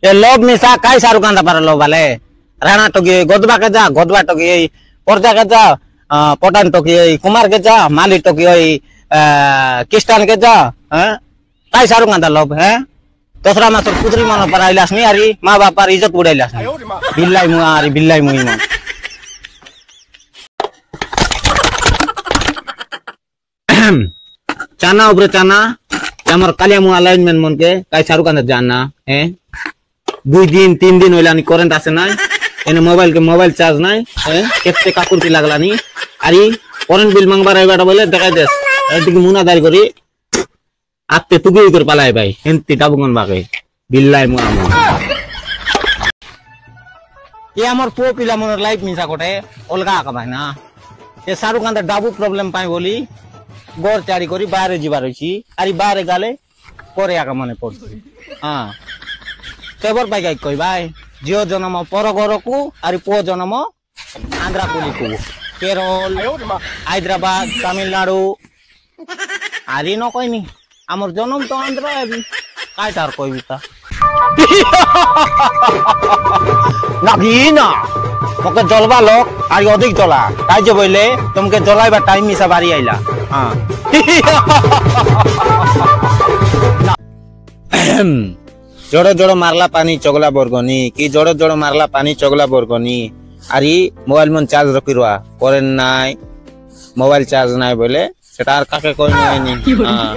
ये लोभ मिसा काय शाहरुख खान पर लोभ वाले राणा टोकी गोदबा के जा गोदबा टोकी पर्दा के जा पठान टोकी कुमार के जा माली टोकी किस्तान के जा काय शाहरुख खान लोभ है दूसरा मात्र पुत्री मन पर आइलास नहीं आरी माँ बाप पर इज्जत उड़ाइलास बिल्लाई मुआ आरी बिल्लाई मुई मन चाना ऊपर चाना हमार कालिया मुआ लाइनमैन मन के काय शाहरुख खान जानना है 2 दिन 3 दिन होला नि करेंट आसे ना एने मोबाइल चार्ज ना केते काकुरती लागला नि आरी करेंट बिल मांगबार आइबाटा बोले देखाइ देस एदिके मुनादारी करी आते तुगुई कर पालाय भाई एंती डाबुगन बाके बिल्लाई मुआ मन ये हमर पो पिला मन लाइफ मिसा कोटे अलगा का भाई ना ये शाहरुख खान डाबू प्रॉब्लम पाई बोली गोर चारी करी बाहर जीवार होइछि आरी बाहर गाले परे आका मने पड़छि हां केबर पाई गाय कहि भाई जियो जन्म पर घर को आरी पो जन्म आंध्रा पुली को केरल हैदराबाद तमिलनाडु आरी न कहनी आमर जन्म तो आंध्र अभी काय तार कहबी ता नागिना मके जलवा लोक आरी अधिक जला काय जे बोले तुमके जलाइबा टाइम मिसा बारी आइला हां जोड़ो जोड़ो मारला पानी चगला बरगनी कि जोड़ो जोड़ो मारला पानी चगला बरगनी आरी मोबाइल मन चार्ज रखी रहा करेंट नाई मोबाइल चार्ज नाई बोले सेटा आर काके कोई नहीं हां